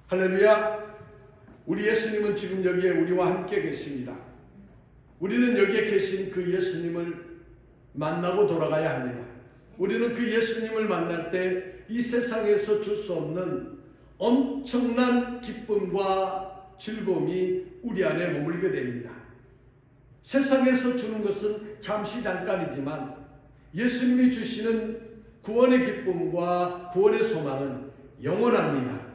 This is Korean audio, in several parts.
할렐루야. 우리 예수님은 지금 여기에 우리와 함께 계십니다. 우리는 여기에 계신 그 예수님을 만나고 돌아가야 합니다. 우리는 그 예수님을 만날 때 이 세상에서 줄 수 없는 엄청난 기쁨과 즐거움이 우리 안에 머물게 됩니다. 세상에서 주는 것은 잠시 잠깐이지만 예수님이 주시는 구원의 기쁨과 구원의 소망은 영원합니다.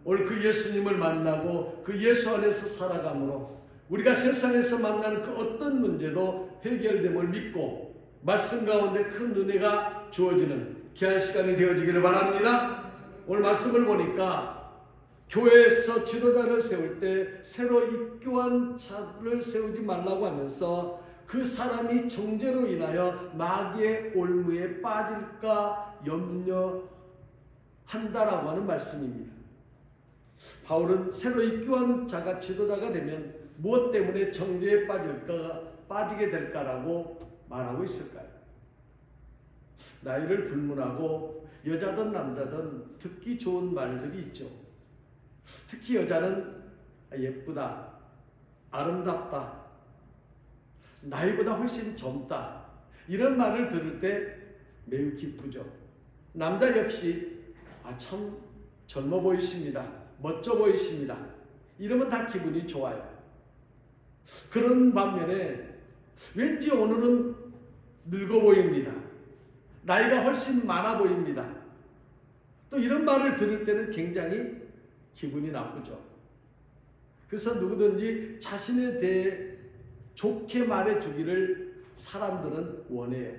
오늘 그 예수님을 만나고 그 예수 안에서 살아감으로 우리가 세상에서 만나는 그 어떤 문제도 해결됨을 믿고 말씀 가운데 큰 은혜가 주어지는 귀한 시간이 되어지기를 바랍니다. 오늘 말씀을 보니까 교회에서 지도자를 세울 때 새로 입교한 자를 세우지 말라고 하면서 그 사람이 정죄로 인하여 마귀의 올무에 빠질까 염려한다라고 하는 말씀입니다. 바울은 새로 입교한 자가 지도자가 되면 무엇 때문에 정죄에 빠지게 될까라고 말하고 있을까요? 나이를 불문하고 여자든 남자든 듣기 좋은 말들이 있죠. 특히 여자는 예쁘다, 아름답다, 나이보다 훨씬 젊다, 이런 말을 들을 때 매우 기쁘죠. 남자 역시 참 젊어 보이십니다, 멋져 보이십니다, 이러면 다 기분이 좋아요. 그런 반면에 왠지 오늘은 늙어 보입니다, 나이가 훨씬 많아 보입니다, 또 이런 말을 들을 때는 굉장히 기분이 나쁘죠. 그래서 누구든지 자신에 대해 좋게 말해주기를 사람들은 원해요.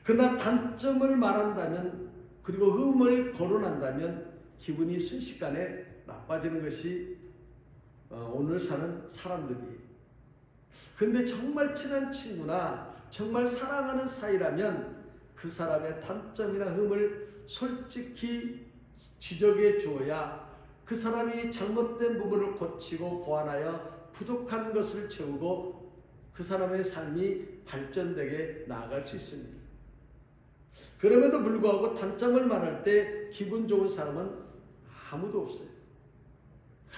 그러나 단점을 말한다면, 그리고 흠을 거론한다면 기분이 순식간에 나빠지는 것이 오늘 사는 사람들이에요. 근데 정말 친한 친구나 정말 사랑하는 사이라면 그 사람의 단점이나 흠을 솔직히 지적해 주어야 그 사람이 잘못된 부분을 고치고 보완하여 부족한 것을 채우고 그 사람의 삶이 발전되게 나아갈 수 있습니다. 그럼에도 불구하고 단점을 말할 때 기분 좋은 사람은 아무도 없어요.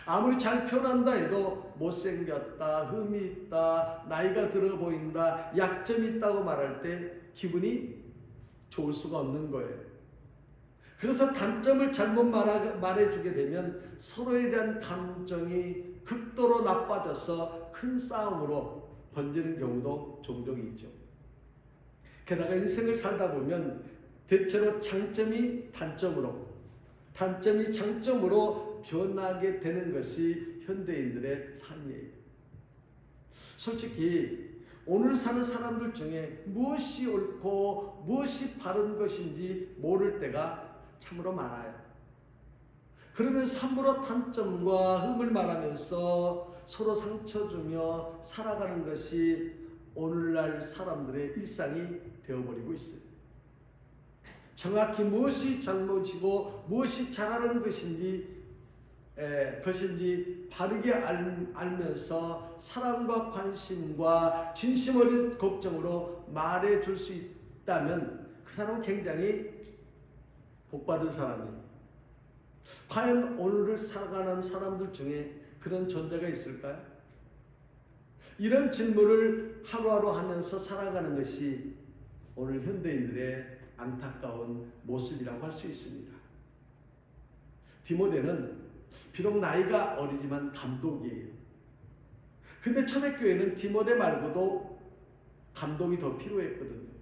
아무리 잘 표현한다 해도 못생겼다, 흠이 있다, 나이가 들어 보인다, 약점이 있다고 말할 때 기분이 좋을 수가 없는 거예요. 그래서 단점을 잘못 말해주게 되면 서로에 대한 감정이 극도로 나빠져서 큰 싸움으로 번지는 경우도 종종 있죠. 게다가 인생을 살다 보면 대체로 장점이 단점으로, 단점이 장점으로 변하게 되는 것이 현대인들의 삶이에요. 솔직히 오늘 사는 사람들 중에 무엇이 옳고 무엇이 바른 것인지 모를 때가 참으로 많아요. 그러면서 함부로 단점과 흠을 말하면서 서로 상처 주며 살아가는 것이 오늘날 사람들의 일상이 되어버리고 있어요. 정확히 무엇이 잘못이고 무엇이 잘하는 것인지 바르게 알면서 사랑과 관심과 진심 어린 걱정으로 말해줄 수 있다면 그 사람은 굉장히 복받은 사람이에요. 과연 오늘을 살아가는 사람들 중에 그런 존재가 있을까요? 이런 질문을 하루하루 하면서 살아가는 것이 오늘 현대인들의 안타까운 모습이라고 할 수 있습니다. 디모데는 비록 나이가 어리지만 감독이에요. 근데 초대교회는 디모데 말고도 감독이 더 필요했거든요.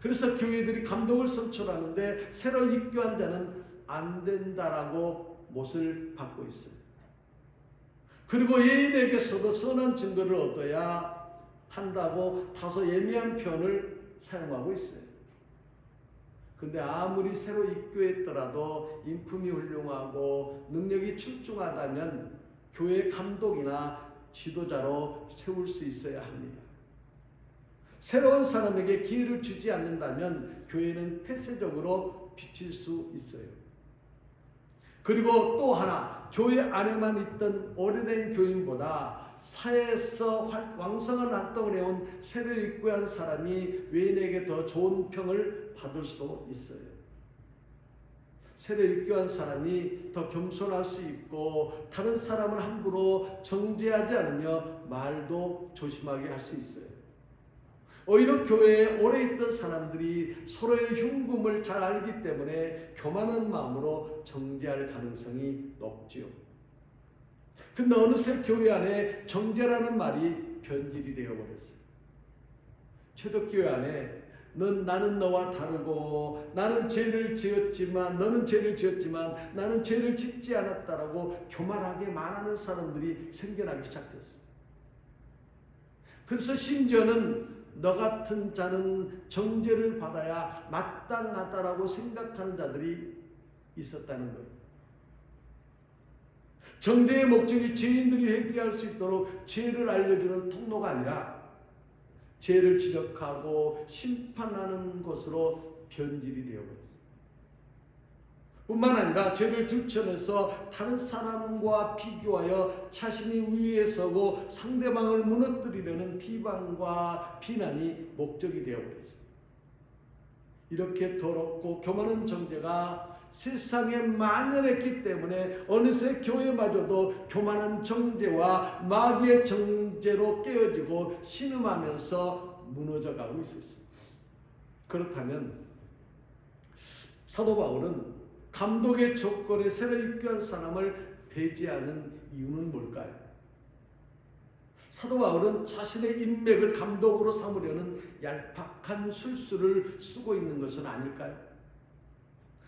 그래서 교회들이 감독을 선출하는데 새로 입교한 자는 안 된다라고 못을 받고 있어요. 그리고 예인에게서도 선한 증거를 얻어야 한다고 다소 예민한 표현을 사용하고 있어요. 근데 아무리 새로 입교했더라도 인품이 훌륭하고 능력이 출중하다면 교회 감독이나 지도자로 세울 수 있어야 합니다. 새로운 사람에게 기회를 주지 않는다면 교회는 폐쇄적으로 비칠 수 있어요. 그리고 또 하나, 교회 안에만 있던 오래된 교인보다 사회에서 왕성한 활동을 해온 새로 입교한 사람이 외인에게 더 좋은 평을 받을 수도 있어요. 세례 육교한 사람이 더 겸손할 수 있고 다른 사람을 함부로 정죄하지 않으며 말도 조심하게 할 수 있어요. 오히려 교회에 오래 있던 사람들이 서로의 흉금을 잘 알기 때문에 교만한 마음으로 정죄할 가능성이 높지요. 근데 어느새 교회 안에 정죄라는 말이 변질이 되어버렸어요. 초대교회 안에 나는 너와 다르고 너는 죄를 지었지만 나는 죄를 짓지 않았다라고 교만하게 말하는 사람들이 생겨나기 시작했어요. 그래서 심지어는 너 같은 자는 정죄를 받아야 마땅하다라고 생각하는 자들이 있었다는 거예요. 정죄의 목적이 죄인들이 회개할 수 있도록 죄를 알려주는 통로가 아니라 죄를 지적하고 심판하는 것으로 변질이 되어버렸어요. 뿐만 아니라 죄를 들춰내서 다른 사람과 비교하여 자신이 우위에 서고 상대방을 무너뜨리려는 비방과 비난이 목적이 되어버렸어요. 이렇게 더럽고 교만한 정죄가 세상에 만연했기 때문에 어느새 교회마저도 교만한 정죄와 마귀의 정죄로 깨어지고 신음하면서 무너져가고 있었어요. 그렇다면 사도 바울은 감독의 조건에 세례 육교한 사람을 배제하는 이유는 뭘까요? 사도 바울은 자신의 인맥을 감독으로 삼으려는 얄팍한 술수를 쓰고 있는 것은 아닐까요?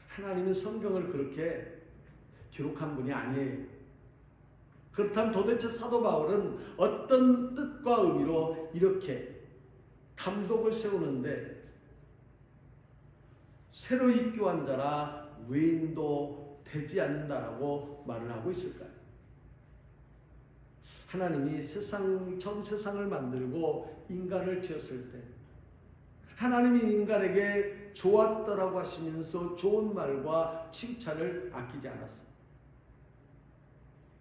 하나님은 성경을 그렇게 기록한 분이 아니에요. 그렇다면 도대체 사도 바울은 어떤 뜻과 의미로 이렇게 감독을 세우는데 새로 입교한 자라 외인도 되지 않는다라고 말을 하고 있을까요? 하나님이 전 세상을 만들고 인간을 지었을 때 하나님이 인간에게 좋았더라고 하시면서 좋은 말과 칭찬을 아끼지 않았어요.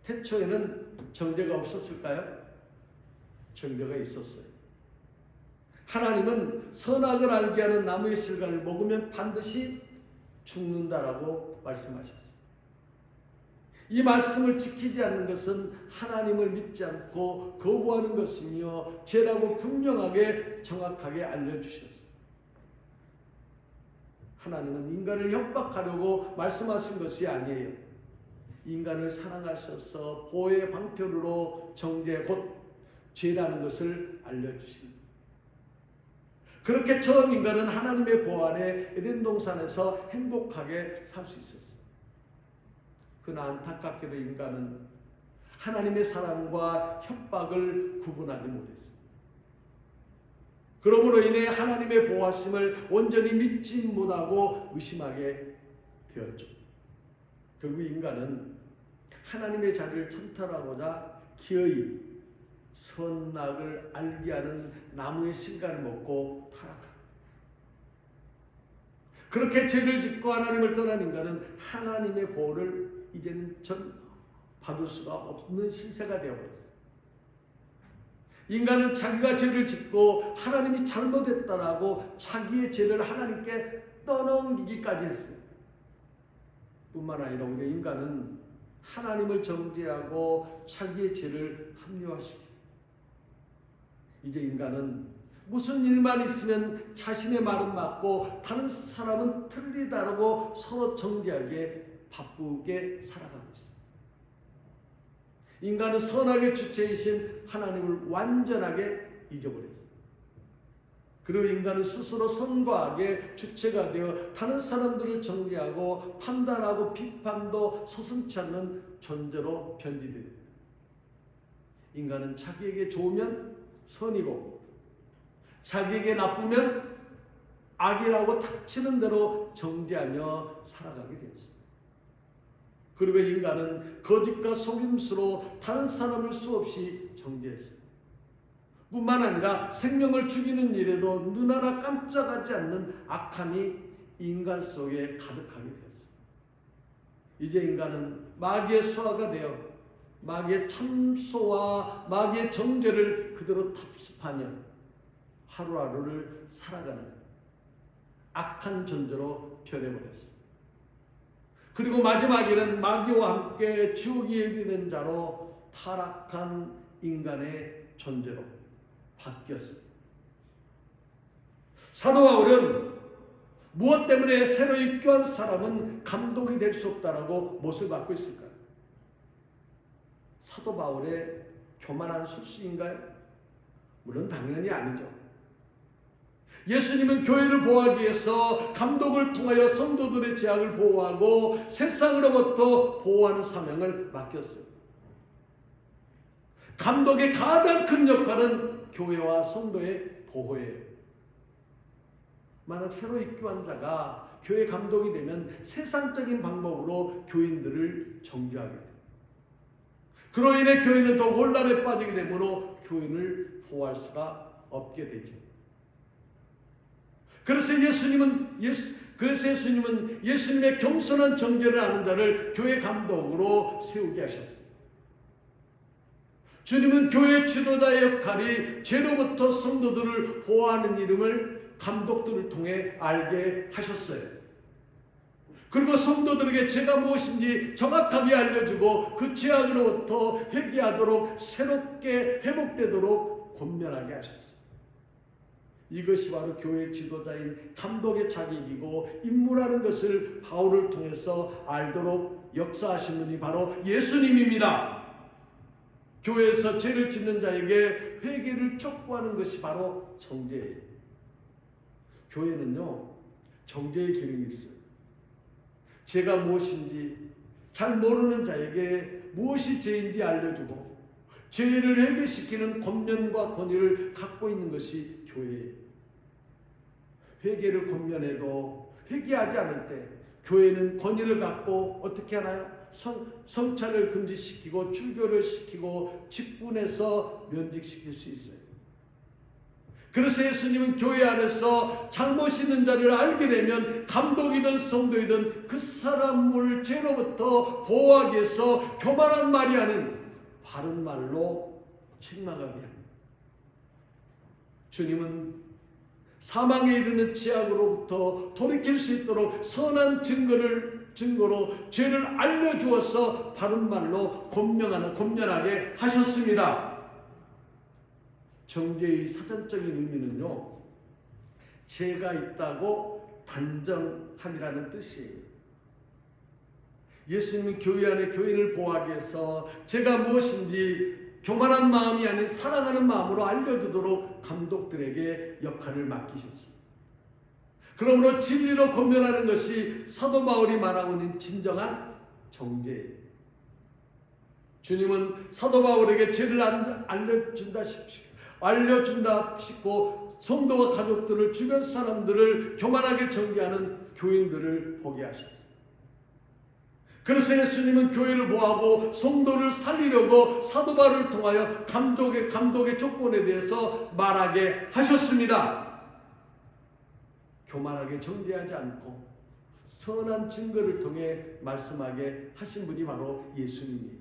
태초에는 정죄가 없었을까요? 정죄가 있었어요. 하나님은 선악을 알게 하는 나무의 실과를 먹으면 반드시 죽는다라고 말씀하셨어요. 이 말씀을 지키지 않는 것은 하나님을 믿지 않고 거부하는 것이며 죄라고 분명하게 정확하게 알려주셨어요. 하나님은 인간을 협박하려고 말씀하신 것이 아니에요. 인간을 사랑하셔서 보혜의 방편으로 정죄 곧 죄라는 것을 알려주십니다. 그렇게 처음 인간은 하나님의 보호 아래 에덴 동산에서 행복하게 살 수 있었어요. 그러나 안타깝게도 인간은 하나님의 사랑과 협박을 구분하지 못했어요. 그러므로 인해 하나님의 보호하심을 온전히 믿지 못하고 의심하게 되었죠. 결국 인간은 하나님의 자리를 찬탈하고자 기어이 선악을 알게 하는 나무의 실과를 먹고 타락합니다. 그렇게 죄를 짓고 하나님을 떠난 인간은 하나님의 보호를 이제는 받을 수가 없는 신세가 되어버렸어요. 인간은 자기가 죄를 짓고 하나님이 잘못했다라고 자기의 죄를 하나님께 떠넘기기까지 했어요. 뿐만 아니라 우리 인간은 하나님을 정죄하고 자기의 죄를 합리화시킵니다. 이제 인간은 무슨 일만 있으면 자신의 말은 맞고 다른 사람은 틀리다라고 서로 정죄하기에 바쁘게 살아가고 있습니다. 인간은 선악의 주체이신 하나님을 완전하게 잊어버렸어요. 그리고 인간은 스스로 선과 악의 주체가 되어 다른 사람들을 정죄하고 판단하고 비판도 서슴지 않는 존재로 변질됩니다. 인간은 자기에게 좋으면 선이고 자기에게 나쁘면 악이라고 닥치는 대로 정죄하며 살아가게 되었습니다. 그리고 인간은 거짓과 속임수로 다른 사람을 수없이 정죄했습니다. 뿐만 아니라 생명을 죽이는 일에도 눈 하나 깜짝하지 않는 악함이 인간 속에 가득하게 되었습니다. 이제 인간은 마귀의 수하가 되어 마귀의 참소와 마귀의 정죄를 그대로 답습하며 하루하루를 살아가는 악한 존재로 변해버렸습니다. 그리고 마지막에는 마귀와 함께 지옥이 예비된 자로 타락한 인간의 존재로 바뀌었습니다. 사도 바울은 무엇 때문에 새로 입교한 사람은 감독이 될 수 없다라고 못을 받고 있을까요? 사도 바울의 교만한 술수인가요? 물론 당연히 아니죠. 예수님은 교회를 보호하기 위해서 감독을 통하여 성도들의 죄악을 보호하고 세상으로부터 보호하는 사명을 맡겼어요. 감독의 가장 큰 역할은 교회와 성도의 보호예요. 만약 새로 입교한 자가 교회 감독이 되면 세상적인 방법으로 교인들을 정죄하게 돼요. 그로 인해 교회는 더 혼란에 빠지게 되므로 교인을 보호할 수가 없게 되죠. 그래서 예수님은 예수님의 겸손한 정죄를 아는 자를 교회 감독으로 세우게 하셨어요. 주님은 교회 지도자의 역할이 죄로부터 성도들을 보호하는 이름을 감독들을 통해 알게 하셨어요. 그리고 성도들에게 죄가 무엇인지 정확하게 알려주고 그 죄악으로부터 회개하도록 새롭게 회복되도록 권면하게 하셨어요. 이것이 바로 교회 지도자인 감독의 자격이고 임무라는 것을 바울을 통해서 알도록 역사하신 분이 바로 예수님입니다. 교회에서 죄를 짓는 자에게 회개를 촉구하는 것이 바로 정죄예요. 교회는요, 정죄의 기능이 있어요. 죄가 무엇인지 잘 모르는 자에게 무엇이 죄인지 알려주고 죄를 해결시키는 권면과 권위를 갖고 있는 것이 교회예요. 회개를 권면해도 회개하지 않을 때 교회는 권위를 갖고 어떻게 하나요? 성찬을 금지시키고 출교를 시키고 직분에서 면직시킬 수 있어요. 그래서 예수님은 교회 안에서 잘못 있는 자를 알게 되면 감독이든 성도이든 그 사람을 죄로부터 보호하기 위해서 교만한 말이 아닌 바른 말로 책망하게 합니다. 주님은 사망에 이르는 죄악으로부터 돌이킬 수 있도록 선한 증거로 죄를 알려주어서 바른 말로 권면하게 하셨습니다. 정죄의 사전적인 의미는요, 죄가 있다고 단정함이라는 뜻이에요. 예수님은 교회 안에 교인을 보호하기 위해서 죄가 무엇인지 교만한 마음이 아닌 사랑하는 마음으로 알려주도록 감독들에게 역할을 맡기셨습니다. 그러므로 진리로 권면하는 것이 사도 바울이 말하고 있는 진정한 정죄예요. 주님은 사도 바울에게 죄를 알려준다 싶고 성도와 가족들을 주변 사람들을 교만하게 정죄하는 교인들을 보게 하셨어요. 그래서 예수님은 교회를 보호하고 성도를 살리려고 사도 바울을 통하여 감독의 조건에 대해서 말하게 하셨습니다. 교만하게 정죄하지 않고 선한 증거를 통해 말씀하게 하신 분이 바로 예수님이에요.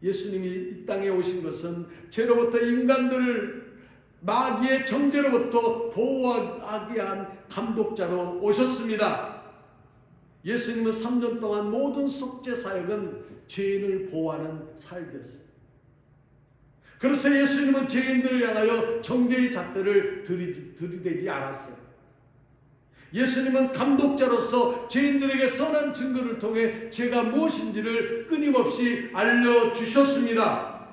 예수님이 이 땅에 오신 것은 죄로부터 인간들을 마귀의 정죄로부터 보호하기 위한 감독자로 오셨습니다. 예수님은 3년 동안 모든 속죄 사역은 죄인을 보호하는 사역이었어요. 그래서 예수님은 죄인들을 향하여 정죄의 잣대를 들이대지 않았어요. 예수님은 감독자로서 죄인들에게 선한 증거를 통해 죄가 무엇인지를 끊임없이 알려주셨습니다.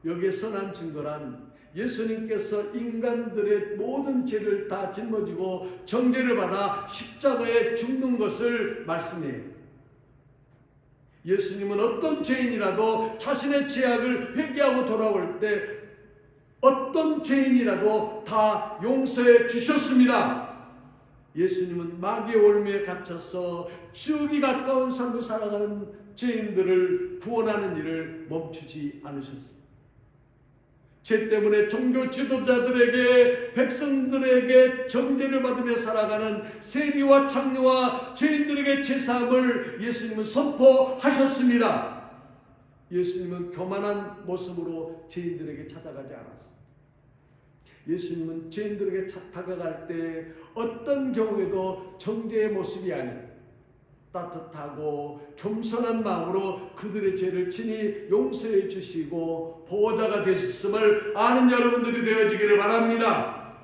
여기에 선한 증거란 예수님께서 인간들의 모든 죄를 다 짊어지고 정죄를 받아 십자가에 죽는 것을 말씀해요. 예수님은 어떤 죄인이라도 자신의 죄악을 회개하고 돌아올 때 어떤 죄인이라도 다 용서해 주셨습니다. 예수님은 마귀의 올무에 갇혀서 지옥이 가까운 삶을 살아가는 죄인들을 구원하는 일을 멈추지 않으셨습니다. 죄 때문에 종교 지도자들에게 백성들에게 정죄를 받으며 살아가는 세리와 창녀와 죄인들에게 죄사함을 예수님은 선포하셨습니다. 예수님은 교만한 모습으로 죄인들에게 찾아가지 않았습니다. 예수님은 죄인들에게 다가갈 때 어떤 경우에도 정죄의 모습이 아닌 따뜻하고 겸손한 마음으로 그들의 죄를 친히 용서해 주시고 보호자가 되셨음을 아는 여러분들이 되어지기를 바랍니다.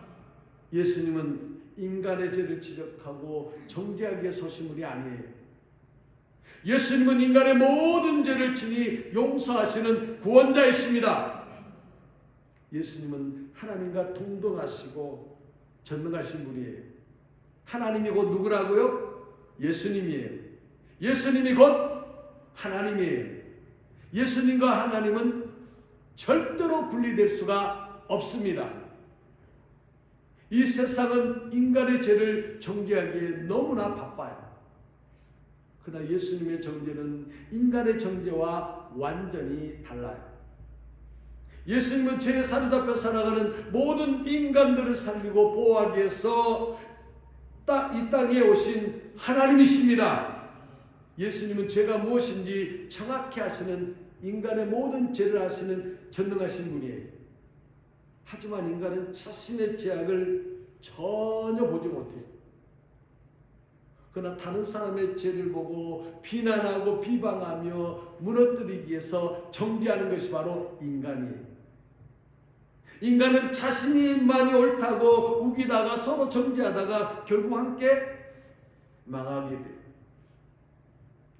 예수님은 인간의 죄를 지적하고 정죄하기 위해 오신 분이 아니에요. 예수님은 인간의 모든 죄를 친히 용서하시는 구원자이십니다. 예수님은 하나님과 동등하시고 전능하신 분이에요. 하나님이 곧 누구라고요? 예수님이에요. 예수님이 곧 하나님이에요. 예수님과 하나님은 절대로 분리될 수가 없습니다. 이 세상은 인간의 죄를 정죄하기에 너무나 바빠요. 그러나 예수님의 정죄는 인간의 정죄와 완전히 달라요. 예수님은 죄에 사로잡혀 살아가는 모든 인간들을 살리고 보호하기 위해서 이 땅에 오신 하나님이십니다. 예수님은 죄가 무엇인지 정확히 아시는, 인간의 모든 죄를 아시는 전능하신 분이에요. 하지만 인간은 자신의 죄악을 전혀 보지 못해요. 그러나 다른 사람의 죄를 보고 비난하고 비방하며 무너뜨리기 위해서 정죄하는 것이 바로 인간이에요. 인간은 자신이만이 옳다고 우기다가 서로 정죄하다가 결국 함께 망하게 돼요.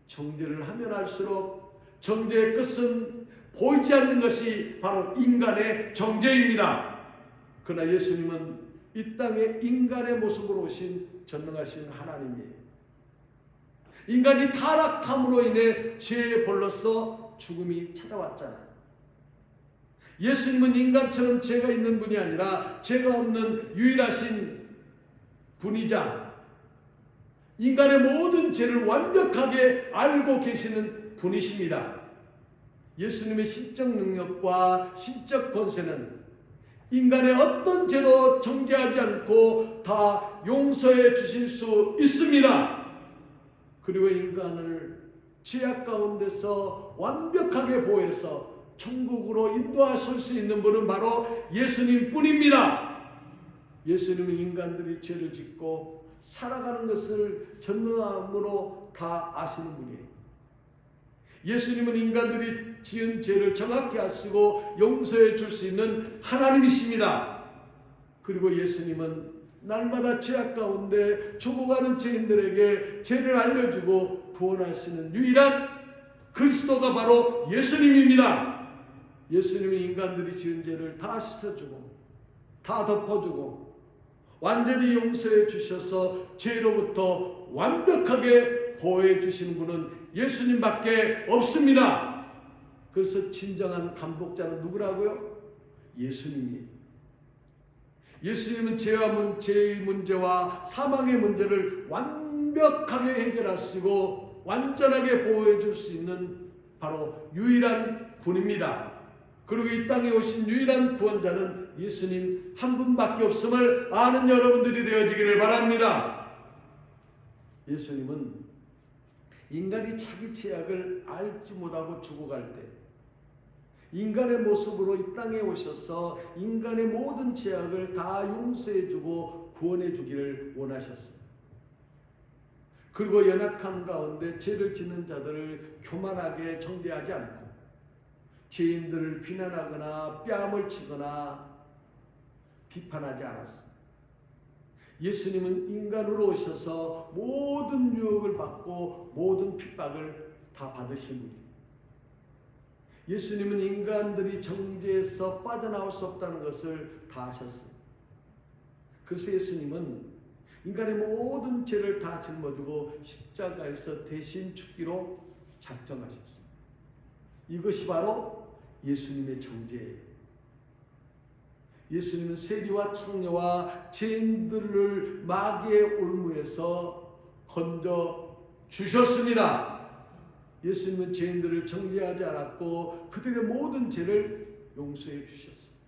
정죄를 하면 할수록 정죄의 끝은 보이지 않는 것이 바로 인간의 정죄입니다. 그러나 예수님은 이 땅에 인간의 모습으로 오신 전능하신 하나님이에요. 인간이 타락함으로 인해 죄의 벌로서 죽음이 찾아왔잖아요. 예수님은 인간처럼 죄가 있는 분이 아니라 죄가 없는 유일하신 분이자 인간의 모든 죄를 완벽하게 알고 계시는 분이십니다. 예수님의 신적 능력과 신적 권세는 인간의 어떤 죄도 정죄하지 않고 다 용서해 주실 수 있습니다. 그리고 인간을 죄악 가운데서 완벽하게 보호해서 천국으로 인도하실 수 있는 분은 바로 예수님 뿐입니다. 예수님은 인간들이 죄를 짓고 살아가는 것을 전능함으로 다 아시는 분이에요. 예수님은 인간들이 지은 죄를 정확히 아시고 용서해 줄 수 있는 하나님이십니다. 그리고 예수님은 날마다 죄악 가운데 죽어가는 죄인들에게 죄를 알려주고 구원하시는 유일한 그리스도가 바로 예수님입니다. 예수님이 인간들이 지은 죄를 다 씻어주고 다 덮어주고 완전히 용서해 주셔서 죄로부터 완벽하게 보호해 주시는 분은 예수님밖에 없습니다. 그래서 진정한 감독자는 누구라고요? 예수님이. 예수님은 죄의 문제와 사망의 문제를 완벽하게 해결하시고 완전하게 보호해 줄 수 있는 바로 유일한 분입니다. 그리고 이 땅에 오신 유일한 구원자는 예수님 한 분밖에 없음을 아는 여러분들이 되어지기를 바랍니다. 예수님은 인간이 자기 죄악을 알지 못하고 죽어갈 때 인간의 모습으로 이 땅에 오셔서 인간의 모든 죄악을 다 용서해주고 구원해주기를 원하셨습니다. 그리고 연약함 가운데 죄를 짓는 자들을 교만하게 정죄하지 않고 죄인들을 비난하거나 뺨을 치거나 비판하지 않았습니다. 예수님은 인간으로 오셔서 모든 유혹을 받고 모든 핍박을 다 받으신 분입니다. 예수님은 인간들이 정죄에서 빠져나올 수 없다는 것을 다 아셨습니다. 그래서 예수님은 인간의 모든 죄를 다 짊어지고 십자가에서 대신 죽기로 작정하셨습니다. 이것이 바로 예수님의 정죄예요. 예수님은 세리와 창녀와 죄인들을 마귀의 올무에서 건져 주셨습니다. 예수님은 죄인들을 정죄하지 않았고 그들의 모든 죄를 용서해 주셨습니다.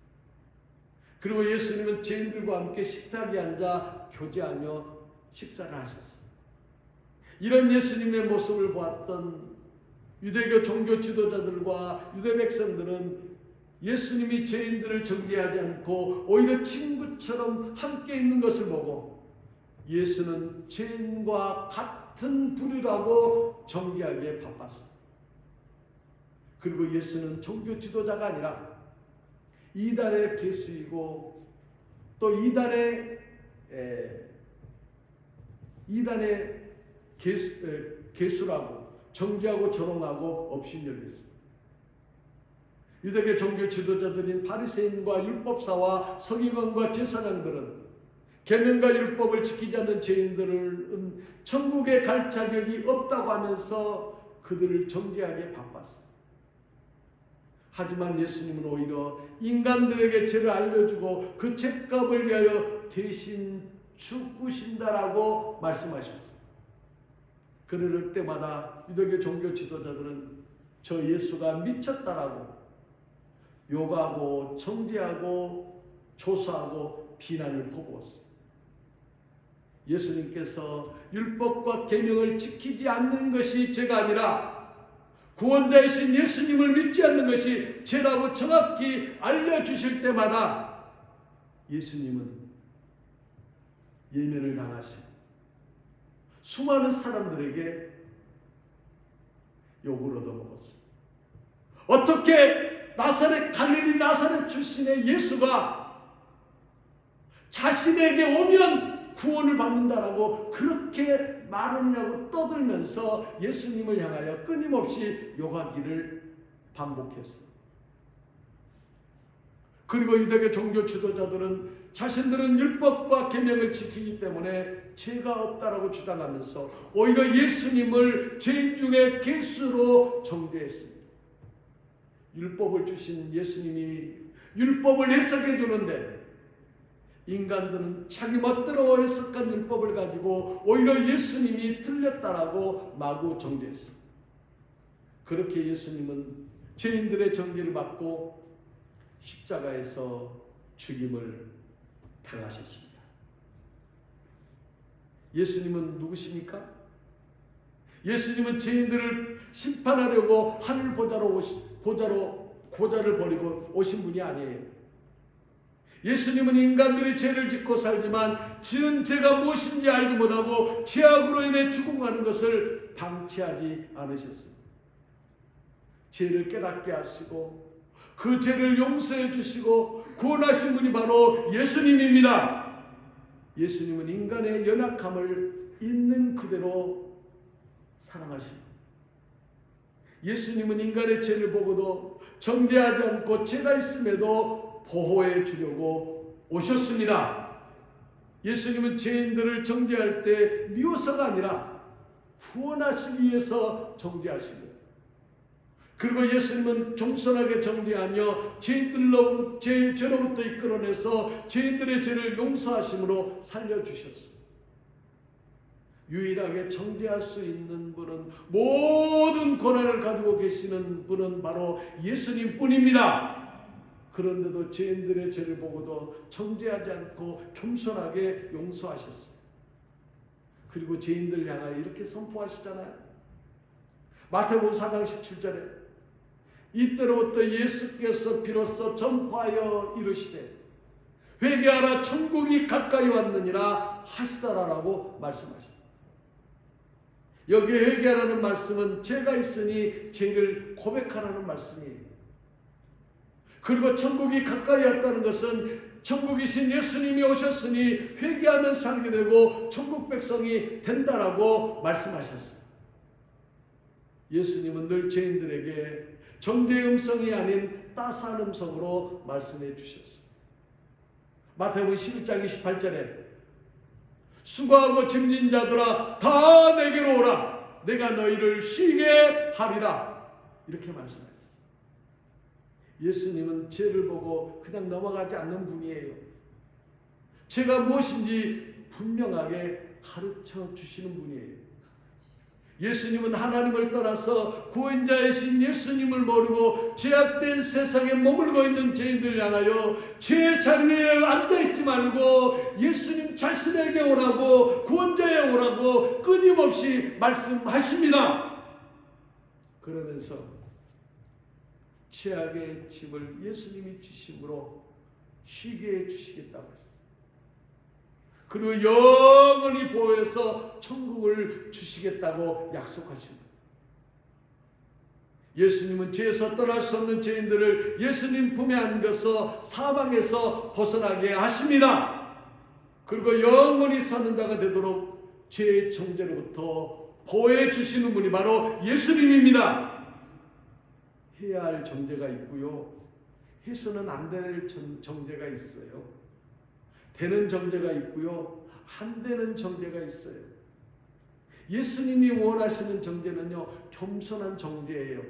그리고 예수님은 죄인들과 함께 식탁에 앉아 교제하며 식사를 하셨습니다. 이런 예수님의 모습을 보았던 유대교 종교 지도자들과 유대 백성들은 예수님이 죄인들을 정죄하지 않고 오히려 친구처럼 함께 있는 것을 보고 예수는 죄인과 같은 부류라고 정죄하기에 바빴어요. 그리고 예수는 종교 지도자가 아니라 이단의 개수이고 또 이단의 개수라고 정죄하고 조롱하고 업신여겼어요. 유대교 종교 지도자들인 바리새인과 율법사와 서기관과 제사장들은 계명과 율법을 지키지 않는 죄인들은 천국에 갈 자격이 없다고 하면서 그들을 정죄하기에 바빴어요. 하지만 예수님은 오히려 인간들에게 죄를 알려주고 그 죄값을 위하여 대신 죽으신다라고 말씀하셨어요. 그럴 때마다 유대교 종교 지도자들은 저 예수가 미쳤다라고 욕하고 정죄하고 조소하고 비난을 퍼부었어요. 예수님께서 율법과 계명을 지키지 않는 것이 죄가 아니라 구원자이신 예수님을 믿지 않는 것이 죄라고 정확히 알려주실 때마다 예수님은 예면을 당하시고 수많은 사람들에게 욕을 얻어먹었어요. 어떻게 갈릴리 나사렛 출신의 예수가 자신에게 오면 구원을 받는다라고 그렇게 말하느냐고 떠들면서 예수님을 향하여 끊임없이 욕하기를 반복했어요. 그리고 유대교 종교 지도자들은 자신들은 율법과 계명을 지키기 때문에 죄가 없다라고 주장하면서 오히려 예수님을 죄인 중에 개수로 정죄했습니다. 율법을 주신 예수님이 율법을 해석해 주는데 인간들은 자기 멋대로 해석한 율법을 가지고 오히려 예수님이 틀렸다라고 마구 정죄했습니다. 그렇게 예수님은 죄인들의 정죄를 받고 십자가에서 죽임을 당하셨습니다. 예수님은 누구십니까? 예수님은 죄인들을 심판하려고 하늘 보좌를 버리고 오신 분이 아니에요. 예수님은 인간들이 죄를 짓고 살지만 지은 죄가 무엇인지 알지 못하고 죄악으로 인해 죽어가는 것을 방치하지 않으셨습니다. 죄를 깨닫게 하시고 그 죄를 용서해 주시고 구원하신 분이 바로 예수님입니다. 예수님은 인간의 연약함을 있는 그대로 사랑하십니다. 예수님은 인간의 죄를 보고도 정죄하지 않고 죄가 있음에도 보호해 주려고 오셨습니다. 예수님은 죄인들을 정죄할 때 미워서가 아니라 구원하시기 위해서 정죄하시고, 그리고 예수님은 겸손하게 정죄하며 죄로부터 이끌어내서 죄인들의 죄를 용서하심으로 살려주셨습니다. 유일하게 정죄할 수 있는 분은, 모든 권한을 가지고 계시는 분은 바로 예수님 뿐입니다. 그런데도 죄인들의 죄를 보고도 정죄하지 않고 겸손하게 용서하셨어요. 그리고 죄인들 향하여 이렇게 선포하시잖아요. 마태복음 4장 17절에 이때로부터 예수께서 비로소 전파하여 이르시되 회개하라 천국이 가까이 왔느니라 하시더라라고 말씀하셨어요. 여기 회개하라는 말씀은 죄가 있으니 죄를 고백하라는 말씀이에요. 그리고 천국이 가까이 왔다는 것은 천국이신 예수님이 오셨으니 회개하면 살게 되고 천국 백성이 된다라고 말씀하셨어요. 예수님은 늘 죄인들에게 정죄의 음성이 아닌 따스한 음성으로 말씀해 주셨어요. 마태복음 11장 28절에 수고하고 짐진 자들아 다 내게로 오라 내가 너희를 쉬게 하리라 이렇게 말씀하셨어요. 예수님은 죄를 보고 그냥 넘어가지 않는 분이에요. 죄가 무엇인지 분명하게 가르쳐 주시는 분이에요. 예수님은 하나님을 떠나서 구원자이신 예수님을 모르고 죄악된 세상에 머물고 있는 죄인들 향하여 죄의 자리에 앉아있지 말고 예수님 자신에게 오라고, 구원자에 오라고 끊임없이 말씀하십니다. 그러면서 죄악의 짐을 예수님이 지심으로 쉬게 해주시겠다고 했어요. 그리고 영원히 보호해서 천국을 주시겠다고 약속하십니다. 예수님은 죄에서 떠날 수 없는 죄인들을 예수님 품에 안겨서 사망에서 벗어나게 하십니다. 그리고 영원히 사는 자가 되도록 죄의 정죄로부터 보호해 주시는 분이 바로 예수님입니다. 해야 할 정죄가 있고요, 해서는 안 될 정죄가 있어요. 되는 정죄가 있고요, 안 되는 정죄가 있어요. 예수님이 원하시는 정죄는요, 겸손한 정죄예요.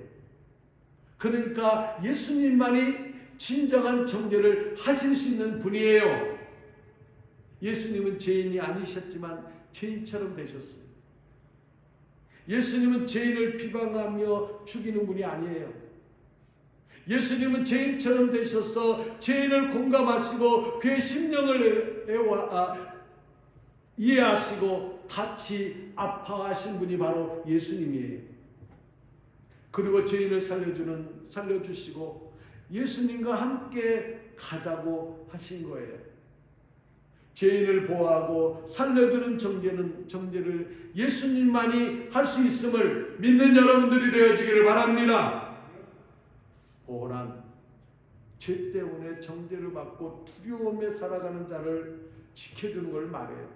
그러니까 예수님만이 진정한 정죄를 하실 수 있는 분이에요. 예수님은 죄인이 아니셨지만 죄인처럼 되셨어요. 예수님은 죄인을 비방하며 죽이는 분이 아니에요. 예수님은 죄인처럼 되셔서 죄인을 공감하시고 그의 심령을 이해하시고 같이 아파하신 분이 바로 예수님이에요. 그리고 죄인을 살려주시고 예수님과 함께 가자고 하신 거예요. 죄인을 보호하고 살려주는 정죄를 예수님만이 할 수 있음을 믿는 여러분들이 되어지기를 바랍니다. 보호란 죄 때문에 정죄를 받고 두려움에 살아가는 자를 지켜주는 걸 말해요.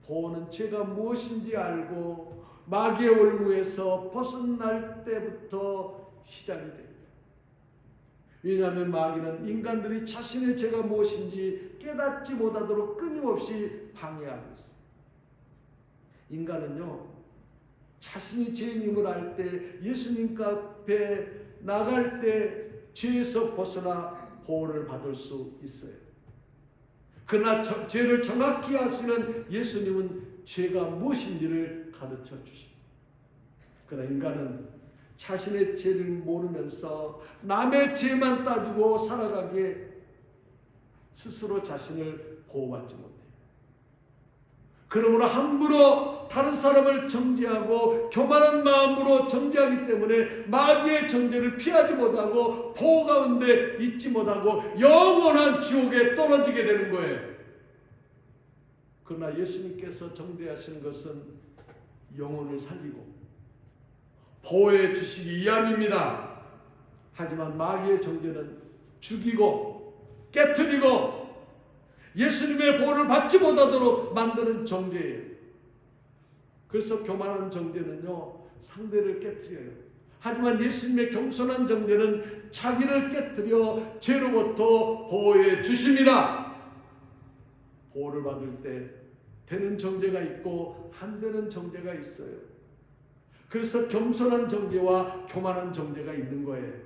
보호는 죄가 무엇인지 알고 마귀의 올무에서 벗어날 때부터 시작이 됩니다. 왜냐하면 마귀는 인간들이 자신의 죄가 무엇인지 깨닫지 못하도록 끊임없이 방해하고 있어요. 인간은요, 자신이 죄인임을 알 때 예수님 앞에 나갈 때 죄에서 벗어나 보호를 받을 수 있어요. 그러나 죄를 정확히 아시는 예수님은 죄가 무엇인지를 가르쳐 주십니다. 그러나 인간은 자신의 죄를 모르면서 남의 죄만 따지고 살아가기에 스스로 자신을 보호받지 못해요. 그러므로 함부로 다른 사람을 정죄하고 교만한 마음으로 정죄하기 때문에 마귀의 정죄를 피하지 못하고 보호 가운데 있지 못하고 영원한 지옥에 떨어지게 되는 거예요. 그러나 예수님께서 정죄하시는 것은 영혼을 살리고 보호해 주시기 위함입니다. 하지만 마귀의 정죄는 죽이고 깨트리고 예수님의 보호를 받지 못하도록 만드는 정죄예요. 그래서 교만한 정죄는요, 상대를 깨트려요. 하지만 예수님의 겸손한 정죄는 자기를 깨트려 죄로부터 보호해 주십니다. 보호를 받을 때 되는 정죄가 있고 안 되는 정죄가 있어요. 그래서 겸손한 정죄와 교만한 정죄가 있는 거예요.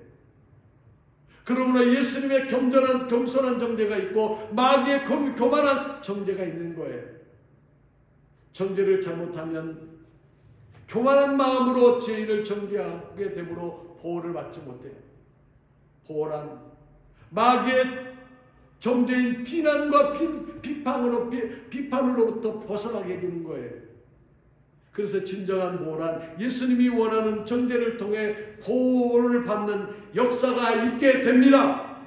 그러므로 예수님의 겸손한 정죄가 있고 마귀의 교만한 정죄가 있는 거예요. 정죄를 잘못하면 교만한 마음으로 죄인을 정죄하게 되므로 보호를 받지 못해요. 보호란 마귀의 정죄인 비난과 비판으로부터 벗어나게 해주는 거예요. 그래서 진정한 보호란 예수님이 원하는 정죄를 통해 보호를 받는 역사가 있게 됩니다.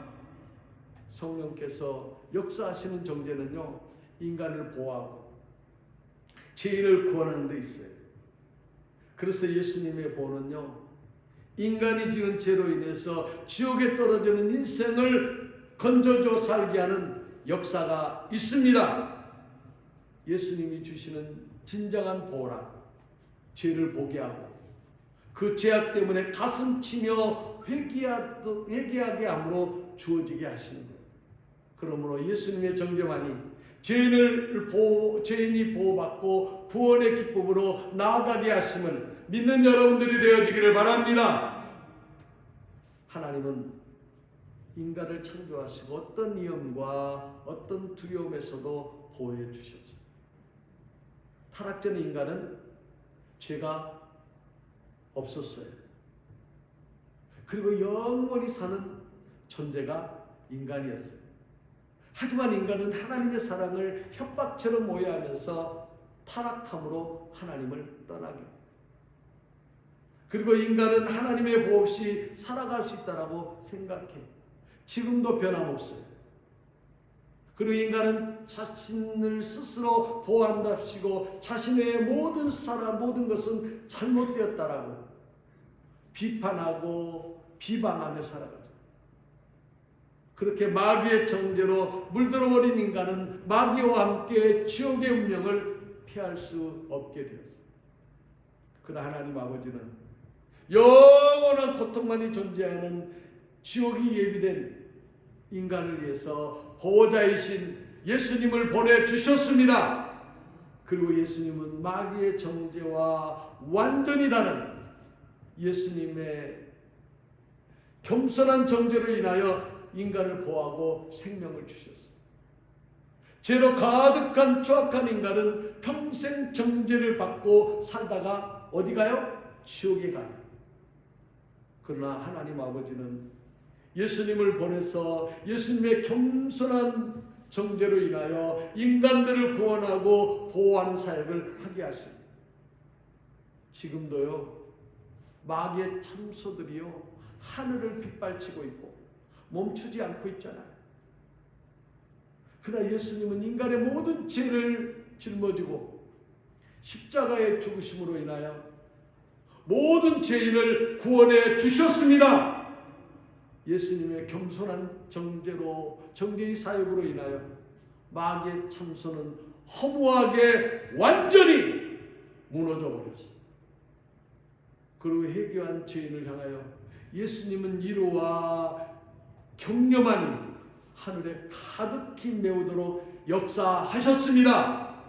성령께서 역사하시는 정죄는요, 인간을 보호하고 죄인을 구원하는 데 있어요. 그래서 예수님의 보호는요, 인간이 지은 죄로 인해서 지옥에 떨어지는 인생을 건져줘 살게 하는 역사가 있습니다. 예수님이 주시는 진정한 보호란 죄를 보게 하고 그 죄악 때문에 가슴 치며 회개하게 함으로 주어지게 하시는 거예요. 그러므로 예수님의 정죄만이 죄인이 보호받고 구원의 기쁨으로 나아가게 하심을 믿는 여러분들이 되어지기를 바랍니다. 하나님은 인간을 창조하시고 어떤 위험과 어떤 두려움에서도 보호해 주셨습니다. 타락전 인간은 죄가 없었어요. 그리고 영원히 사는 존재가 인간이었어요. 하지만 인간은 하나님의 사랑을 협박처럼 오해하면서 타락함으로 하나님을 떠나게 됩니다. 그리고 인간은 하나님의 보호 없이 살아갈 수 있다고 생각해요. 지금도 변함없어요. 그리고 인간은 자신을 스스로 보호한답시고 자신의 모든 사람 모든 것은 잘못되었다라고 비판하고 비방하며 살아가죠. 그렇게 마귀의 정죄로 물들어버린 인간은 마귀와 함께 지옥의 운명을 피할 수 없게 되었어요. 그러나 하나님 아버지는 영원한 고통만이 존재하는 지옥이 예비된 인간을 위해서 보호자이신 예수님을 보내주셨습니다. 그리고 예수님은 마귀의 정죄와 완전히 다른 예수님의 겸손한 정죄로 인하여 인간을 보호하고 생명을 주셨어요. 죄로 가득한 추악한 인간은 평생 정죄를 받고 살다가 어디 가요? 지옥에 가요. 그러나 하나님 아버지는 예수님을 보내서 예수님의 겸손한 정죄로 인하여 인간들을 구원하고 보호하는 사역을 하게 하십니다. 지금도요, 마귀의 참소들이요 하늘을 빗발치고 있고 멈추지 않고 있잖아요. 그러나 예수님은 인간의 모든 죄를 짊어지고 십자가의 죽으심으로 인하여 모든 죄인을 구원해 주셨습니다. 예수님의 겸손한 정죄로 정죄의 사역으로 인하여 마귀의 참소는 허무하게 완전히 무너져 버렸어요. 그리고 회개한 죄인을 향하여 예수님은 위로와 격려만이 하늘에 가득히 메우도록 역사하셨습니다.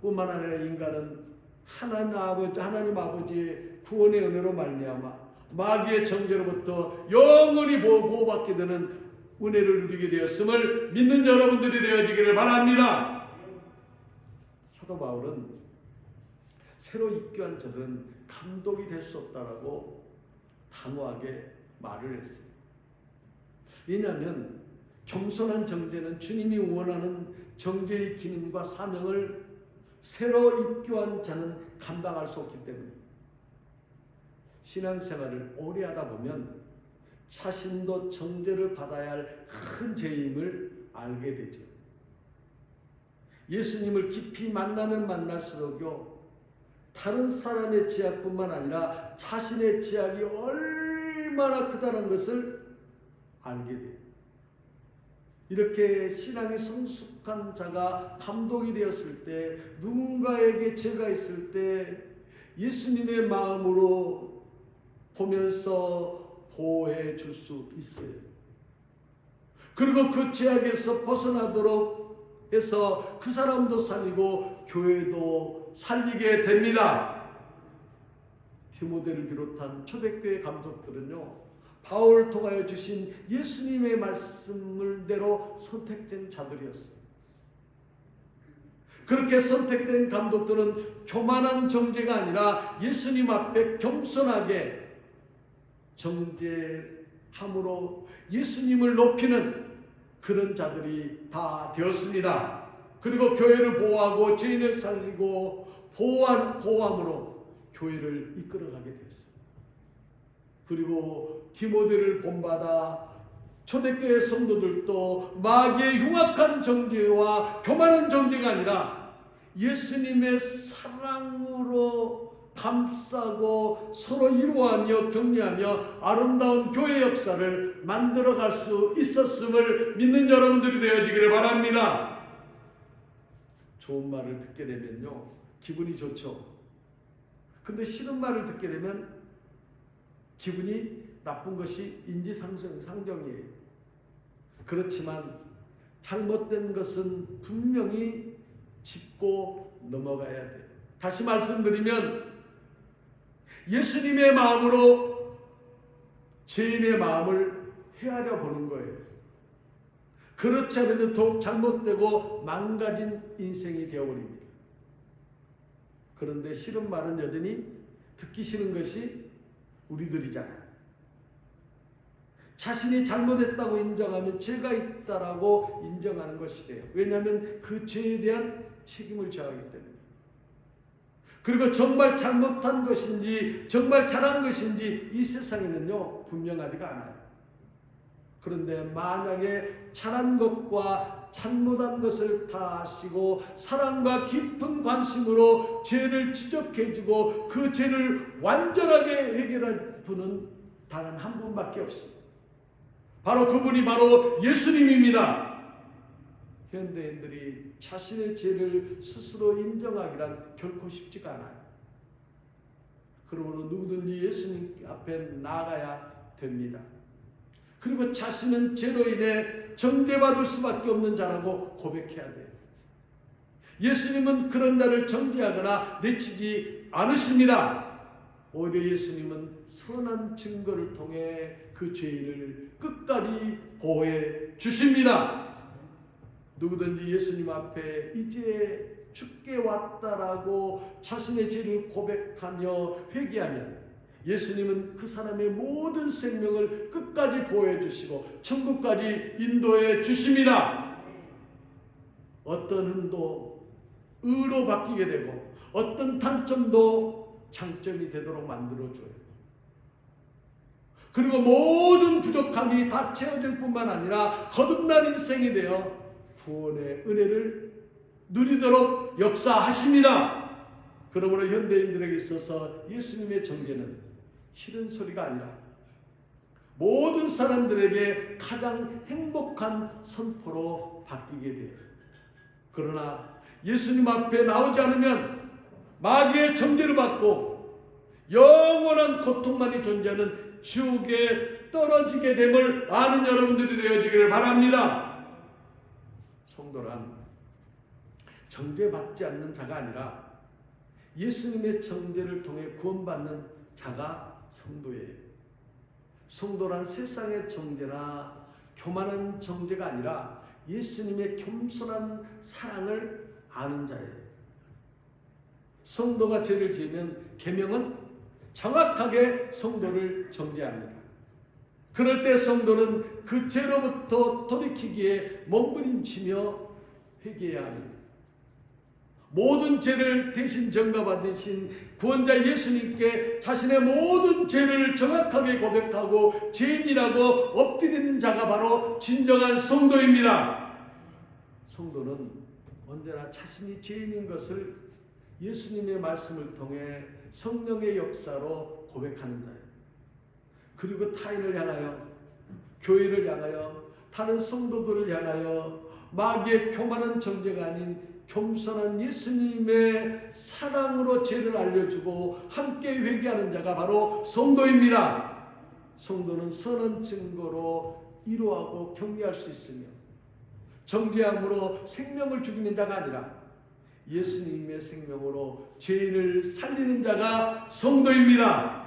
뿐만 아니라 인간은 하나님 아버지의 구원의 은혜로 말미암아 마귀의 정죄로부터 영원히 보호받게 되는 은혜를 누리게 되었음을 믿는 여러분들이 되어지기를 바랍니다. 사도 바울은 새로 입교한 자들은 감독이 될 수 없다라고 단호하게 말을 했습니다. 왜냐하면 겸손한 정죄는 주님이 원하는 정죄의 기능과 사명을 새로 입교한 자는 감당할 수 없기 때문입니다. 신앙생활을 오래 하다 보면 자신도 정죄를 받아야 할 큰 죄임을 알게 되죠. 예수님을 깊이 만나면 만날수록요 다른 사람의 죄악뿐만 아니라 자신의 죄악이 얼마나 크다는 것을 알게 돼요. 이렇게 신앙이 성숙한 자가 감독이 되었을 때, 누군가에게 죄가 있을 때 예수님의 마음으로 보면서 보호해 줄 수 있어요. 그리고 그 죄악에서 벗어나도록 해서 그 사람도 살리고 교회도 살리게 됩니다. 디모데를 비롯한 초대교회 감독들은요 바울 통하여 주신 예수님의 말씀을대로 선택된 자들이었어요. 그렇게 선택된 감독들은 교만한 정죄가 아니라 예수님 앞에 겸손하게 정죄함으로 예수님을 높이는 그런 자들이 다 되었습니다. 그리고 교회를 보호하고 죄인을 살리고 보호함으로 교회를 이끌어가게 되었습니다. 그리고 디모데를 본받아 초대교회 성도들도 마귀의 흉악한 정죄와 교만한 정죄가 아니라 예수님의 사랑으로 감싸고 서로 위로하며 격려하며 아름다운 교회 역사를 만들어갈 수 있었음을 믿는 여러분들이 되어지기를 바랍니다. 좋은 말을 듣게 되면요 기분이 좋죠. 근데 싫은 말을 듣게 되면 기분이 나쁜 것이 인지상정이에요. 그렇지만 잘못된 것은 분명히 짚고 넘어가야 돼요. 다시 말씀드리면 예수님의 마음으로 죄인의 마음을 헤아려 보는 거예요. 그렇지 않으면 더욱 잘못되고 망가진 인생이 되어버립니다. 그런데 싫은 말은 여전히 듣기 싫은 것이 우리들이잖아요. 자신이 잘못했다고 인정하면 죄가 있다라고 인정하는 것이 돼요. 왜냐하면 그 죄에 대한 책임을 져야 하기 때문에. 그리고 정말 잘못한 것인지 정말 잘한 것인지 이 세상에는요 분명하지가 않아요. 그런데 만약에 잘한 것과 잘못한 것을 다 아시고 사랑과 깊은 관심으로 죄를 지적해주고 그 죄를 완전하게 해결할 분은 단 한 분밖에 없습니다. 바로 그분이 바로 예수님입니다. 현대인들이 자신의 죄를 스스로 인정하기란 결코 쉽지가 않아요. 그러므로 누구든지 예수님 앞에 나가야 됩니다. 그리고 자신은 죄로 인해 정죄받을 수밖에 없는 자라고 고백해야 돼요. 예수님은 그런 자를 정죄하거나 내치지 않으십니다. 오히려 예수님은 선한 증거를 통해 그 죄인을 끝까지 보호해 주십니다. 누구든지 예수님 앞에 이제 죽게 왔다라고 자신의 죄를 고백하며 회개하면 예수님은 그 사람의 모든 생명을 끝까지 보호해 주시고 천국까지 인도해 주십니다. 어떤 흠도 의로 바뀌게 되고 어떤 단점도 장점이 되도록 만들어줘요. 그리고 모든 부족함이 다 채워질 뿐만 아니라 거듭난 인생이 되어 구원의 은혜를 누리도록 역사하십니다. 그러므로 현대인들에게 있어서 예수님의 정죄는 싫은 소리가 아니라 모든 사람들에게 가장 행복한 선포로 바뀌게 돼요. 그러나 예수님 앞에 나오지 않으면 마귀의 정죄를 받고 영원한 고통만이 존재하는 지옥에 떨어지게 됨을 아는 여러분들이 되어지기를 바랍니다. 성도란 정죄받지 않는 자가 아니라 예수님의 정죄를 통해 구원받는 자가 성도예요. 성도란 세상의 정죄나 교만한 정죄가 아니라 예수님의 겸손한 사랑을 아는 자예요. 성도가 죄를 지으면 계명은 정확하게 성도를 정죄합니다. 그럴 때 성도는 그 죄로부터 돌이키기에 몸부림치며 회개해야 합니다. 모든 죄를 대신 전가받으신 구원자 예수님께 자신의 모든 죄를 정확하게 고백하고 죄인이라고 엎드리는 자가 바로 진정한 성도입니다. 성도는 언제나 자신이 죄인인 것을 예수님의 말씀을 통해 성령의 역사로 고백하는 자예요. 그리고 타인을 향하여, 교회를 향하여, 다른 성도들을 향하여 마귀의 교만한 정죄가 아닌 겸손한 예수님의 사랑으로 죄를 알려주고 함께 회개하는 자가 바로 성도입니다. 성도는 선한 증거로 위로하고 격려할 수 있으며 정죄함으로 생명을 죽이는 자가 아니라 예수님의 생명으로 죄인을 살리는 자가 성도입니다.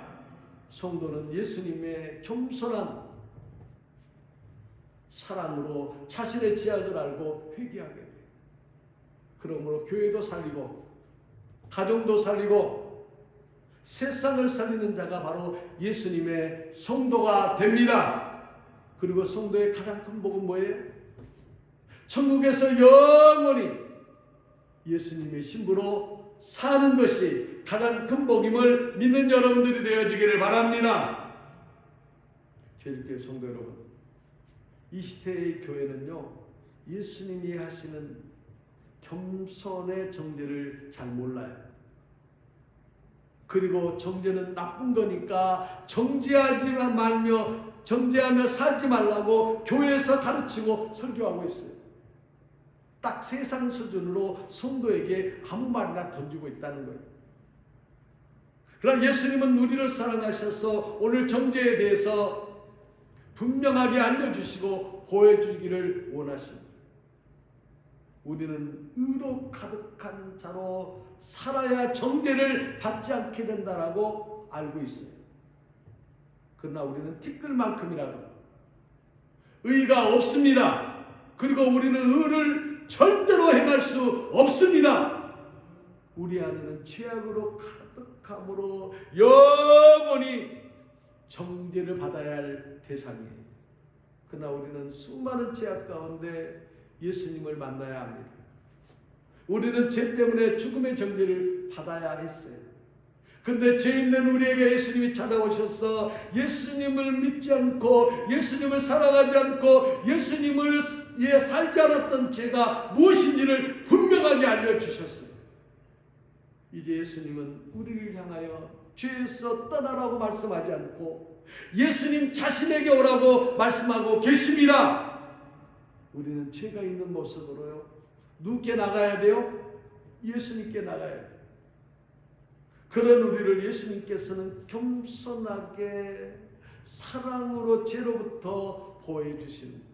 성도는 예수님의 겸손한 사랑으로 자신의 죄악을 알고 회개하게 돼요. 그러므로 교회도 살리고 가정도 살리고 세상을 살리는 자가 바로 예수님의 성도가 됩니다. 그리고 성도의 가장 큰 복은 뭐예요? 천국에서 영원히 예수님의 신부로 사는 것이 가장 큰 복임을 믿는 여러분들이 되어지기를 바랍니다. 제주교회 성도 여러분, 이 시대의 교회는요, 예수님이 하시는 겸손의 정죄를 잘 몰라요. 그리고 정죄는 나쁜 거니까 정죄하지만 말며 정죄하며 살지 말라고 교회에서 가르치고 설교하고 있어요. 딱 세상 수준으로 성도에게 아무 말이나 던지고 있다는 거예요. 그러나 예수님은 우리를 사랑하셔서 오늘 정죄에 대해서 분명하게 알려주시고 보여주기를 원하십니다. 우리는 의로 가득한 자로 살아야 정죄를 받지 않게 된다라고 알고 있어요. 그러나 우리는 티끌만큼이라도 의가 없습니다. 그리고 우리는 의를 절대로 행할 수 없습니다. 우리 안에는 죄악으로 가득함으로 영원히 정죄를 받아야 할 대상이에요. 그러나 우리는 수많은 죄악 가운데 예수님을 만나야 합니다. 우리는 죄 때문에 죽음의 정죄를 받아야 했어요. 근데 죄 있는 우리에게 예수님이 찾아오셔서 예수님을 믿지 않고 예수님을 사랑하지 않고 예수님을 살지 않았던 죄가 무엇인지를 분명하게 알려주셨어요. 이제 예수님은 우리를 향하여 죄에서 떠나라고 말씀하지 않고 예수님 자신에게 오라고 말씀하고 계십니다. 우리는 죄가 있는 모습으로요, 누구께 나가야 돼요? 예수님께 나가야 돼요. 그런 우리를 예수님께서는 겸손하게 사랑으로 죄로부터 보호해 주십니다.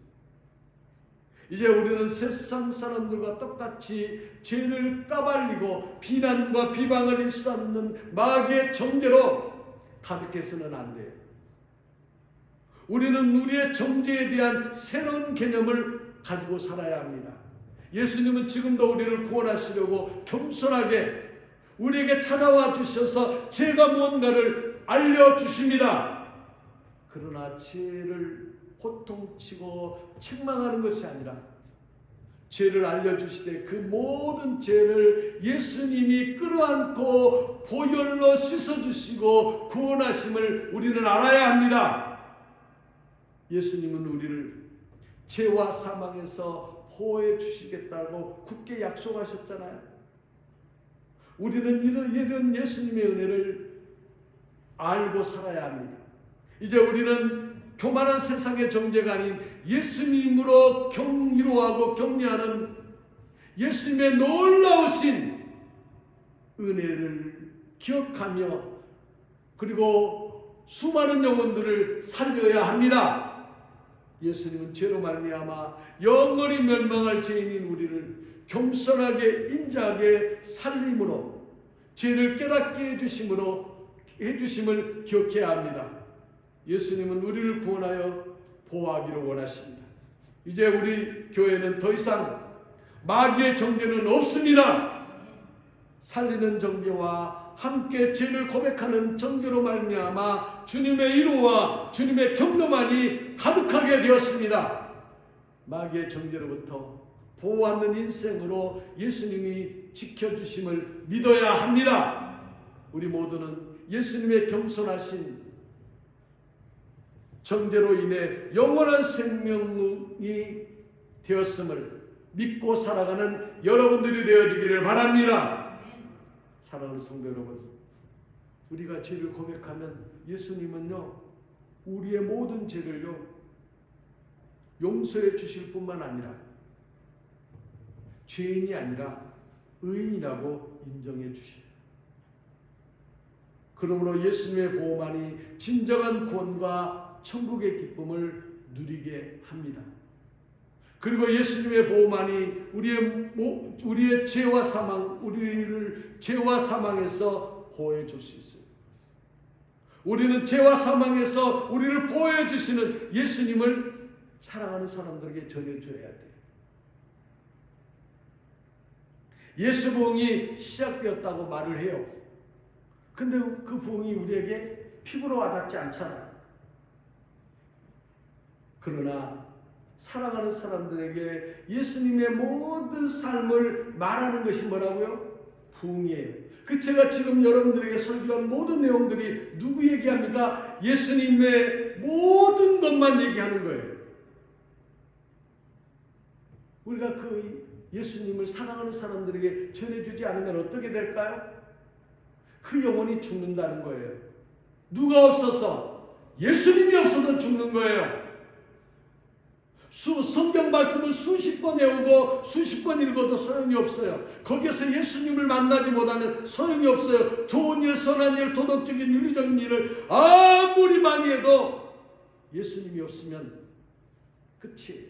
이제 우리는 세상 사람들과 똑같이 죄를 까발리고 비난과 비방을 일삼는 마귀의 정죄로 가득해서는 안 돼요. 우리는 우리의 정죄에 대한 새로운 개념을 가지고 살아야 합니다. 예수님은 지금도 우리를 구원하시려고 겸손하게 우리에게 찾아와 주셔서 죄가 무언가를 알려주십니다. 그러나 죄를 호통치고 책망하는 것이 아니라 죄를 알려주시되 그 모든 죄를 예수님이 끌어안고 보혈로 씻어주시고 구원하심을 우리는 알아야 합니다. 예수님은 우리를 죄와 사망에서 보호해 주시겠다고 굳게 약속하셨잖아요. 우리는 이런 예수님의 은혜를 알고 살아야 합니다. 이제 우리는 교만한 세상의 정죄가 아닌 예수님으로 위로하고 격려하는 예수님의 놀라우신 은혜를 기억하며 그리고 수많은 영혼들을 살려야 합니다. 예수님은 죄로 말미암아 영원히 멸망할 죄인인 우리를 겸손하게 인자하게 살림으로 죄를 깨닫게 해주심을 기억해야 합니다. 예수님은 우리를 구원하여 보호하기를 원하십니다. 이제 우리 교회는 더 이상 마귀의 정죄는 없습니다. 살리는 정죄와 함께 죄를 고백하는 정죄로 말미암아 주님의 위로와 주님의 격려만이 가득하게 되었습니다. 마귀의 정죄로부터 보호하는 인생으로 예수님이 지켜주심을 믿어야 합니다. 우리 모두는 예수님의 겸손하신 정죄로 인해 영원한 생명이 되었음을 믿고 살아가는 여러분들이 되어지기를 바랍니다. 사랑하는 성도 여러분, 우리가 죄를 고백하면 예수님은요, 우리의 모든 죄를요 용서해 주실 뿐만 아니라 죄인이 아니라 의인이라고 인정해 주십니다. 그러므로 예수님의 보호만이 진정한 구원과 천국의 기쁨을 누리게 합니다. 그리고 예수님의 보호만이 우리의 죄와 사망, 우리를 죄와 사망에서 보호해 줄 수 있어요. 우리는 죄와 사망에서 우리를 보호해 주시는 예수님을 사랑하는 사람들에게 전해줘야 돼요. 예수 부흥이 시작되었다고 말을 해요. 근데 그 부흥이 우리에게 피부로 와닿지 않잖아요. 그러나 사랑하는 사람들에게 예수님의 모든 삶을 말하는 것이 뭐라고요? 부흥이에요. 그 제가 지금 여러분들에게 설교한 모든 내용들이 누구 얘기합니까? 예수님의 모든 것만 얘기하는 거예요. 우리가 그 예수님을 사랑하는 사람들에게 전해주지 않으면 어떻게 될까요? 그 영혼이 죽는다는 거예요. 누가 없어서? 예수님이 없어서 죽는 거예요. 성경 말씀을 수십 번 외우고 수십 번 읽어도 소용이 없어요. 거기서 예수님을 만나지 못하면 소용이 없어요. 좋은 일, 선한 일, 도덕적인, 윤리적인 일을 아무리 많이 해도 예수님이 없으면 끝이에요.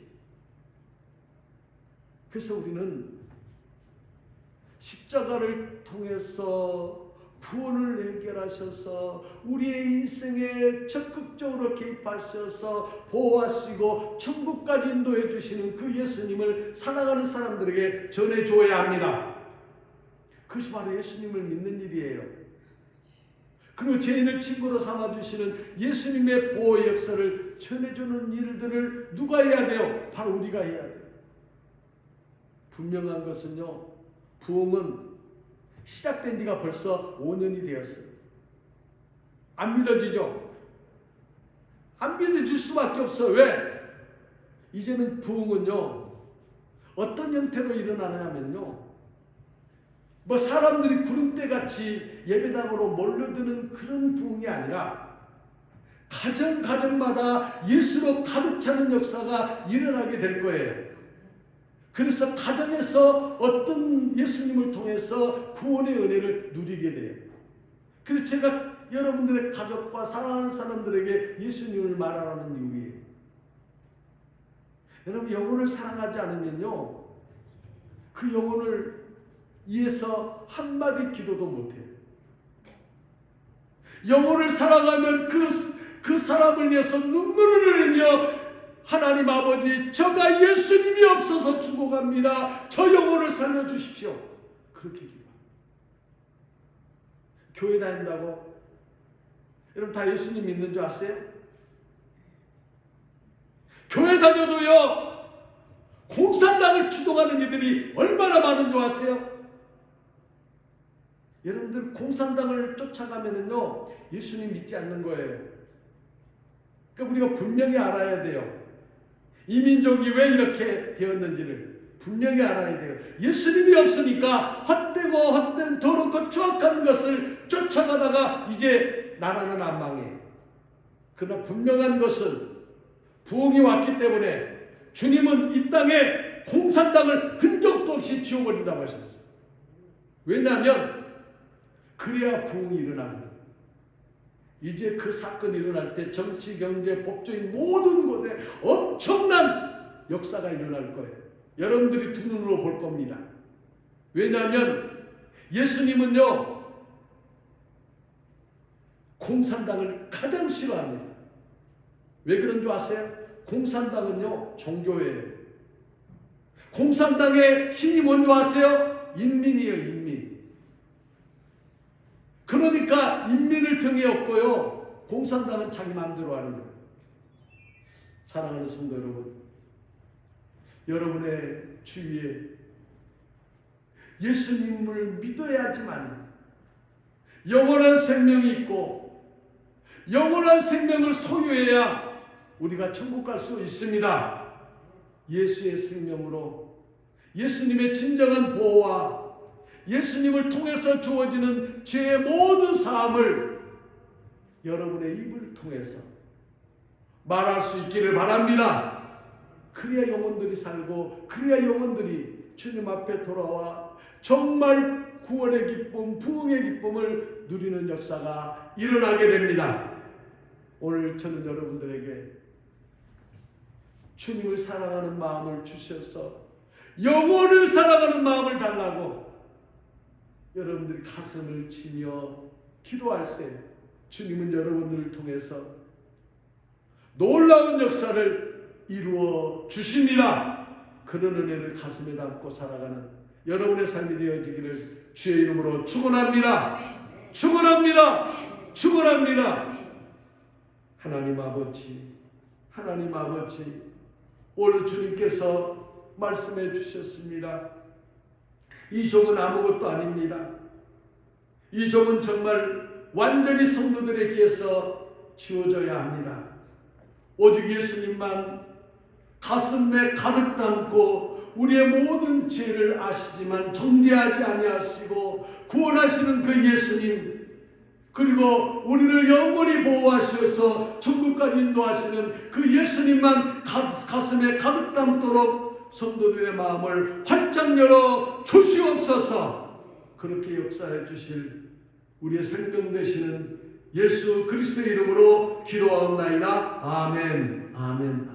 그래서 우리는 십자가를 통해서 구원을 해결하셔서 우리의 인생에 적극적으로 개입하셔서 보호하시고 천국까지 인도해 주시는 그 예수님을 사랑하는 사람들에게 전해줘야 합니다. 그것이 바로 예수님을 믿는 일이에요. 그리고 죄인을 친구로 삼아주시는 예수님의 보호 역사를 전해주는 일들을 누가 해야 돼요? 바로 우리가 해야 돼요. 분명한 것은요, 부흥은 시작된 지가 벌써 5년이 되었어요. 안 믿어지죠? 안 믿어질 수밖에 없어. 왜? 이제는 부흥은요, 어떤 형태로 일어나냐면요, 뭐 사람들이 구름대같이 예배당으로 몰려드는 그런 부흥이 아니라 가정마다 예수로 가득 차는 역사가 일어나게 될 거예요. 그래서 가정에서 어떤 예수님을 통해서 구원의 은혜를 누리게 돼요. 그래서 제가 여러분들의 가족과 사랑하는 사람들에게 예수님을 말하라는 이유예요. 여러분, 영혼을 사랑하지 않으면요, 그 영혼을 위해서 한마디 기도도 못해요. 영혼을 사랑하면 그 사람을 위해서 눈물을 흘리며 하나님 아버지, 저가 예수님이 없어서 죽어갑니다. 저 영혼을 살려주십시오. 그렇게 기도합니다. 교회 다닌다고? 여러분 다 예수님 믿는 줄 아세요? 교회 다녀도요, 공산당을 추동하는 이들이 얼마나 많은 줄 아세요? 여러분들 공산당을 쫓아가면은요, 예수님 믿지 않는 거예요. 그러니까 우리가 분명히 알아야 돼요. 이 민족이 왜 이렇게 되었는지를 분명히 알아야 돼요. 예수님이 없으니까 헛되고 헛된 더럽고 추악한 것을 쫓아가다가 이제 나라는 안 망해. 그러나 분명한 것은 부흥이 왔기 때문에 주님은 이 땅에 공산당을 흔적도 없이 지워버린다고 하셨어요. 왜냐하면 그래야 부흥이 일어납니다. 이제 그 사건이 일어날 때 정치, 경제, 법적인 모든 곳에 엄청난 역사가 일어날 거예요. 여러분들이 두 눈으로 볼 겁니다. 왜냐하면 예수님은요, 공산당을 가장 싫어합니다. 왜 그런 줄 아세요? 공산당은요, 종교예요. 공산당의 힘이 뭔지 아세요? 인민이에요, 인민. 그러니까 인민을 등에 업고요, 공산당은 자기 마음대로 하는 거예요. 사랑하는 성도 여러분, 여러분의 주위에 예수님을 믿어야지만 영원한 생명이 있고 영원한 생명을 소유해야 우리가 천국 갈 수 있습니다. 예수의 생명으로, 예수님의 진정한 보호와 예수님을 통해서 주어지는 죄의 모든 사함을 여러분의 입을 통해서 말할 수 있기를 바랍니다. 그래야 영혼들이 살고, 그래야 영혼들이 주님 앞에 돌아와 정말 구원의 기쁨, 부흥의 기쁨을 누리는 역사가 일어나게 됩니다. 오늘 저는 여러분들에게 주님을 사랑하는 마음을 주셔서 영혼을 사랑하는 마음을 달라고 여러분들이 가슴을 치며 기도할 때 주님은 여러분들을 통해서 놀라운 역사를 이루어 주십니다. 그런 은혜를 가슴에 담고 살아가는 여러분의 삶이 되어지기를 주의 이름으로 축원합니다. 축원합니다. 축원합니다. 하나님 아버지, 하나님 아버지, 오늘 주님께서 말씀해 주셨습니다. 이 종은 아무것도 아닙니다. 이 종은 정말 완전히 성도들에게서 지워져야 합니다. 오직 예수님만 가슴에 가득 담고 우리의 모든 죄를 아시지만 정죄하지 아니하시고 구원하시는 그 예수님, 그리고 우리를 영원히 보호하셔서 천국까지 인도하시는 그 예수님만 가슴에 가득 담도록 성도들의 마음을 활짝 열어 주시옵소서. 그렇게 역사해 주실 우리의 생명 되시는 예수 그리스도의 이름으로 기도하옵나이다. 아멘. 아멘.